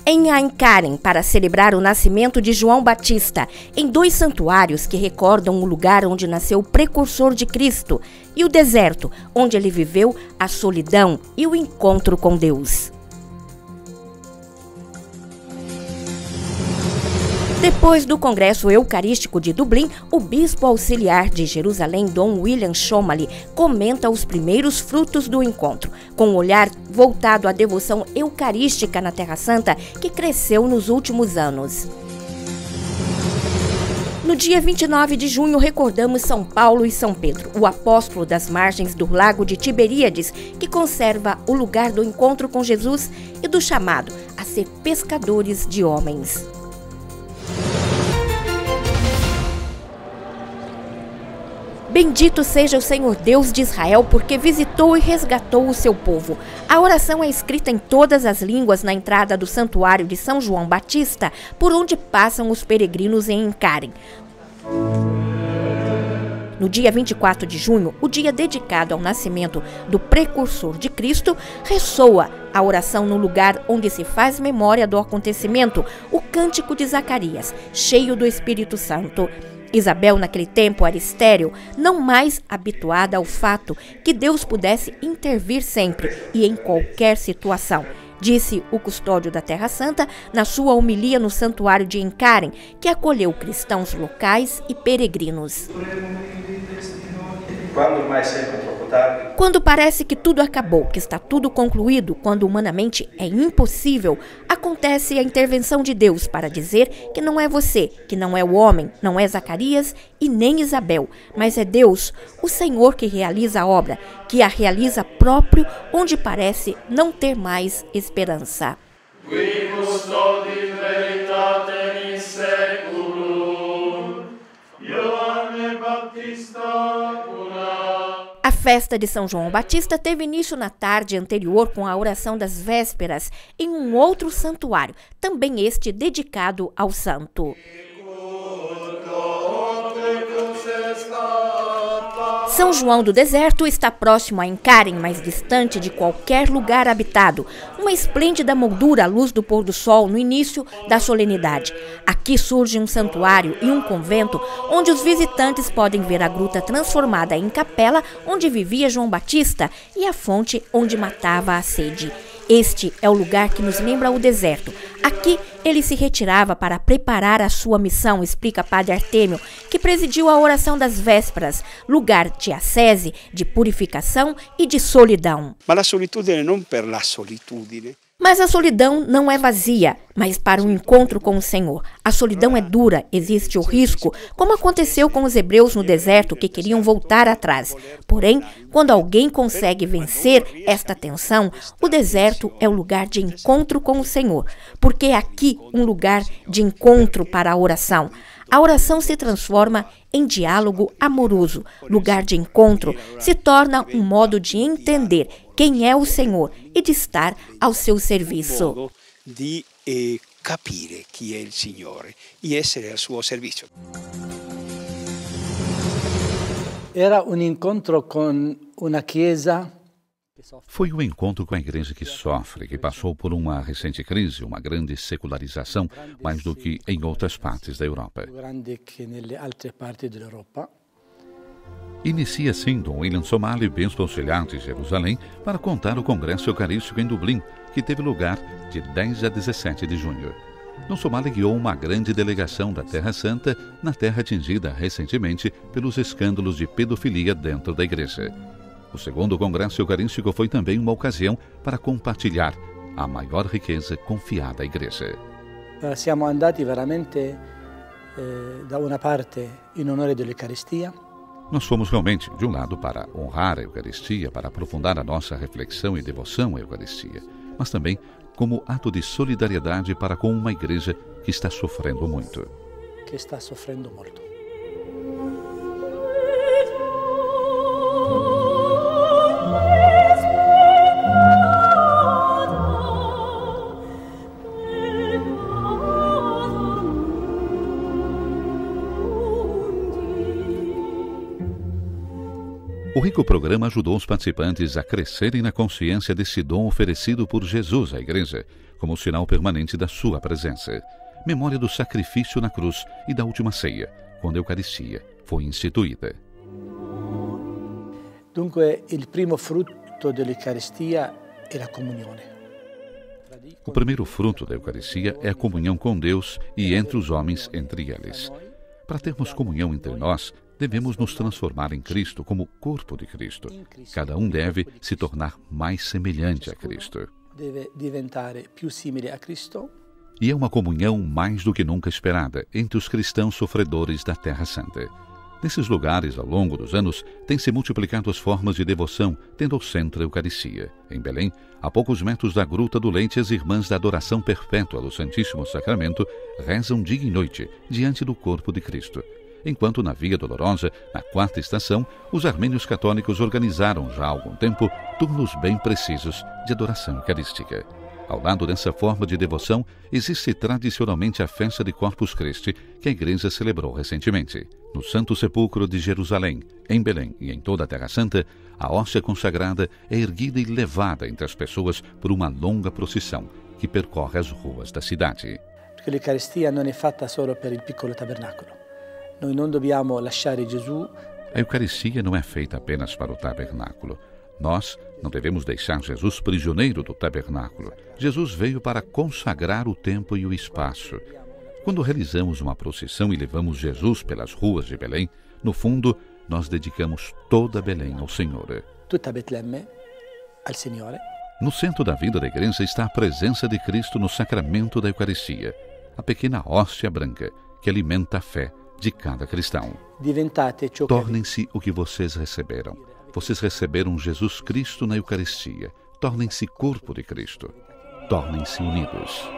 em Aincarem para celebrar o nascimento de João Batista, em 2 santuários que recordam o lugar onde nasceu o precursor de Cristo e o deserto, onde ele viveu a solidão e o encontro com Deus. Depois do Congresso Eucarístico de Dublin, o bispo auxiliar de Jerusalém, Dom William Schomaly, comenta os primeiros frutos do encontro, com um olhar voltado à devoção eucarística na Terra Santa que cresceu nos últimos anos. No dia 29 de junho, recordamos São Paulo e São Pedro, o apóstolo das margens do lago de Tiberíades, que conserva o lugar do encontro com Jesus e do chamado a ser pescadores de homens. Bendito seja o Senhor Deus de Israel, porque visitou e resgatou o seu povo. A oração é escrita em todas as línguas na entrada do santuário de São João Batista, por onde passam os peregrinos em Aincarem. No dia 24 de junho, o dia dedicado ao nascimento do precursor de Cristo, ressoa a oração no lugar onde se faz memória do acontecimento, o cântico de Zacarias, cheio do Espírito Santo. Isabel, naquele tempo, era estéril, não mais habituada ao fato que Deus pudesse intervir sempre e em qualquer situação, disse o custódio da Terra Santa na sua homilia no santuário de Aincarem, que acolheu cristãos locais e peregrinos. Quando parece que tudo acabou, que está tudo concluído, quando humanamente é impossível, acontece a intervenção de Deus para dizer que não é você, que não é o homem, não é Zacarias e nem Isabel, mas é Deus, o Senhor, que realiza a obra, que a realiza próprio onde parece não ter mais esperança. A festa de São João Batista teve início na tarde anterior com a oração das vésperas em um outro santuário, também este dedicado ao santo. São João do Deserto está próximo a Aincarem, mais distante de qualquer lugar habitado. Uma esplêndida moldura à luz do pôr do sol no início da solenidade. Aqui surge um santuário e um convento onde os visitantes podem ver a gruta transformada em capela onde vivia João Batista e a fonte onde matava a sede. Este é o lugar que nos lembra o deserto. Aqui ele se retirava para preparar a sua missão, explica Padre Artêmio, que presidiu a oração das vésperas, lugar de ascese, de purificação e de solidão. Mas a solitudine não per la solitudine. Mas a solidão não é vazia, mas para um encontro com o Senhor. A solidão é dura, existe o risco, como aconteceu com os hebreus no deserto que queriam voltar atrás. Porém, quando alguém consegue vencer esta tensão, o deserto é o lugar de encontro com o Senhor, porque é aqui um lugar de encontro para a oração. A oração se transforma em diálogo amoroso, lugar de encontro, se torna um modo de entender quem é o Senhor e de estar ao seu serviço. De capire chi è il Signore e essere al suo servizio. Era um encontro com uma chiesa. Foi um encontro com a igreja que sofre, que passou por uma recente crise, uma grande secularização, mais do que em outras partes da Europa. Inicia assim Dom William Schomaly, bispo auxiliar de Jerusalém, para contar o Congresso Eucarístico em Dublin, que teve lugar de 10 a 17 de junho. Dom Schomaly guiou uma grande delegação da Terra Santa, na terra atingida recentemente pelos escândalos de pedofilia dentro da igreja. O segundo Congresso Eucarístico foi também uma ocasião para compartilhar a maior riqueza confiada à Igreja. Siamo andati veramente da uma parte in onore dell'Eucaristia. Nós fomos realmente, de um lado, para honrar a Eucaristia, para aprofundar a nossa reflexão e devoção à Eucaristia, mas também como ato de solidariedade para com uma igreja que está sofrendo muito. Que está sofrendo muito. O que o programa ajudou os participantes a crescerem na consciência desse dom oferecido por Jesus à Igreja, como sinal permanente da sua presença. Memória do sacrifício na cruz e da última ceia, quando a Eucaristia foi instituída. Dunque, il primo frutto dell'Eucaristia è la comunione. O primeiro fruto da Eucaristia é a comunhão com Deus e entre os homens, entre eles. Para termos comunhão entre nós, devemos nos transformar em Cristo como corpo de Cristo. Cada um deve se tornar mais semelhante a Cristo. Deve diventare più simile a Cristo. E é uma comunhão mais do que nunca esperada entre os cristãos sofredores da Terra Santa. Nesses lugares, ao longo dos anos, têm-se multiplicado as formas de devoção, tendo ao centro a Eucaristia. Em Belém, a poucos metros da Gruta do Leite, as irmãs da adoração perpétua do Santíssimo Sacramento rezam dia e noite diante do corpo de Cristo. Enquanto na Via Dolorosa, na 4ª estação, os armênios católicos organizaram já há algum tempo turnos bem precisos de adoração eucarística. Ao lado dessa forma de devoção, existe tradicionalmente a festa de Corpus Christi, que a Igreja celebrou recentemente. No Santo Sepulcro de Jerusalém, em Belém e em toda a Terra Santa, a hóstia consagrada é erguida e levada entre as pessoas por uma longa procissão que percorre as ruas da cidade. Porque l'Eucaristia non è fatta solo per il piccolo tabernacolo. Noi non dobbiamo lasciare Gesù. A Eucaristia não é feita apenas para o tabernáculo. Nós não devemos deixar Jesus prisioneiro do tabernáculo. Jesus veio para consagrar o tempo e o espaço. Quando realizamos uma procissão e levamos Jesus pelas ruas de Belém, no fundo, nós dedicamos toda Belém ao Senhor. Tutta Betlemme al Signore. No centro da vida da Igreja está a presença de Cristo no sacramento da Eucaristia, a pequena hóstia branca que alimenta a fé de cada cristão. Tornem-se o que vocês receberam. Vocês receberam Jesus Cristo na Eucaristia. Tornem-se corpo de Cristo. Tornem-se unidos.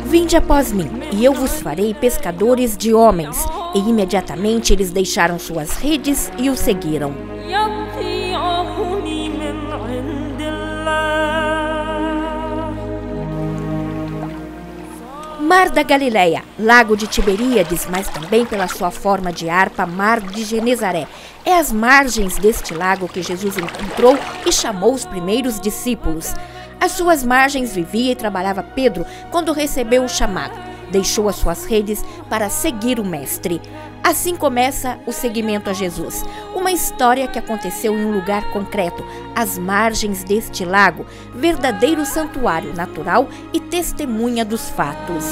Vinde após mim, e eu vos farei pescadores de homens. E imediatamente eles deixaram suas redes e o seguiram. Mar da Galileia, Lago de Tiberíades, mas também pela sua forma de harpa, Mar de Genezaré. É às margens deste lago que Jesus encontrou e chamou os primeiros discípulos. Às suas margens vivia e trabalhava Pedro quando recebeu o chamado. Deixou as suas redes para seguir o Mestre. Assim começa o seguimento a Jesus. Uma história que aconteceu em um lugar concreto, às margens deste lago, verdadeiro santuário natural e testemunha dos fatos.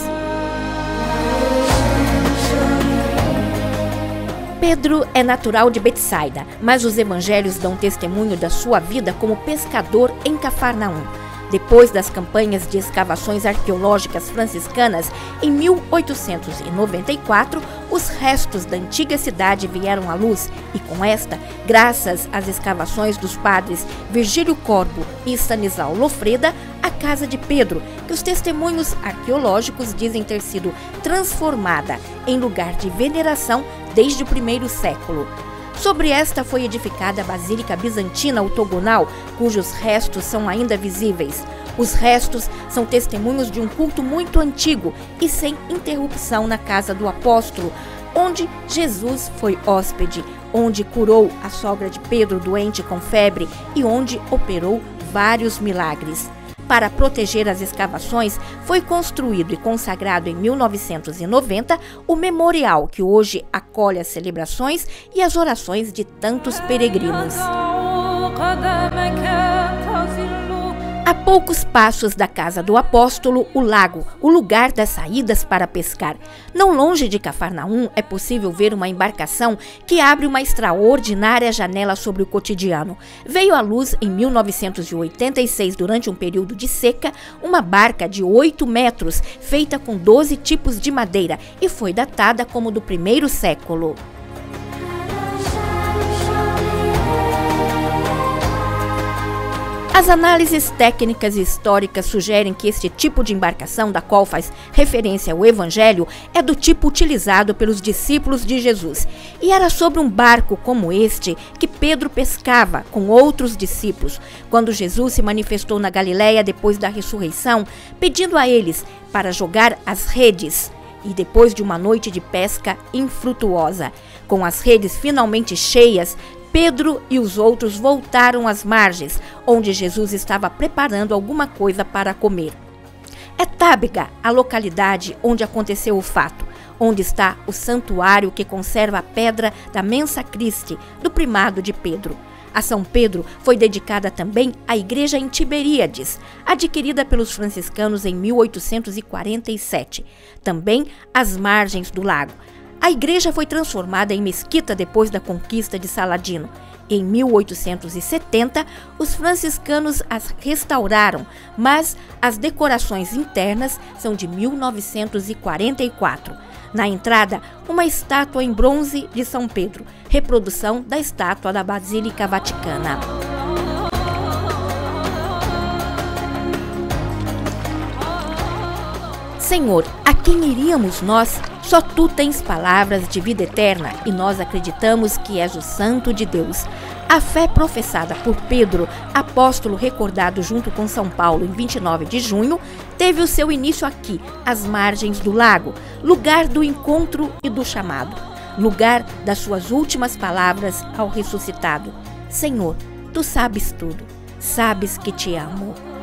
Pedro é natural de Betsaida, mas os evangelhos dão testemunho da sua vida como pescador em Cafarnaum. Depois das campanhas de escavações arqueológicas franciscanas, em 1894, os restos da antiga cidade vieram à luz e, com esta, graças às escavações dos padres Virgílio Corbo e Stanislau Lofreda, a casa de Pedro, que os testemunhos arqueológicos dizem ter sido transformada em lugar de veneração desde o primeiro século. Sobre esta foi edificada a Basílica Bizantina Octogonal, cujos restos são ainda visíveis. Os restos são testemunhos de um culto muito antigo e sem interrupção na casa do apóstolo, onde Jesus foi hóspede, onde curou a sogra de Pedro doente com febre e onde operou vários milagres. Para proteger as escavações, foi construído e consagrado em 1990 o memorial que hoje acolhe as celebrações e as orações de tantos peregrinos. A poucos passos da casa do apóstolo, o lago, o lugar das saídas para pescar. Não longe de Cafarnaum é possível ver uma embarcação que abre uma extraordinária janela sobre o cotidiano. Veio à luz em 1986, durante um período de seca, uma barca de 8 metros, feita com 12 tipos de madeira e foi datada como do 1º século. As análises técnicas e históricas sugerem que este tipo de embarcação, da qual faz referência o Evangelho, é do tipo utilizado pelos discípulos de Jesus. E era sobre um barco como este que Pedro pescava com outros discípulos, quando Jesus se manifestou na Galileia depois da ressurreição, pedindo a eles para jogar as redes. E depois de uma noite de pesca infrutuosa, com as redes finalmente cheias, Pedro e os outros voltaram às margens, onde Jesus estava preparando alguma coisa para comer. É Tábega, a localidade onde aconteceu o fato, onde está o santuário que conserva a pedra da Mensa Christi, do primado de Pedro. A São Pedro foi dedicada também a igreja em Tiberíades, adquirida pelos franciscanos em 1847, também às margens do lago. A igreja foi transformada em mesquita depois da conquista de Saladino. Em 1870, os franciscanos as restauraram, mas as decorações internas são de 1944. Na entrada, uma estátua em bronze de São Pedro, reprodução da estátua da Basílica Vaticana. Senhor, a quem iríamos nós? Só Tu tens palavras de vida eterna e nós acreditamos que és o Santo de Deus. A fé professada por Pedro, apóstolo recordado junto com São Paulo em 29 de junho, teve o seu início aqui, às margens do lago, lugar do encontro e do chamado, lugar das suas últimas palavras ao ressuscitado. Senhor, Tu sabes tudo, sabes que te amo.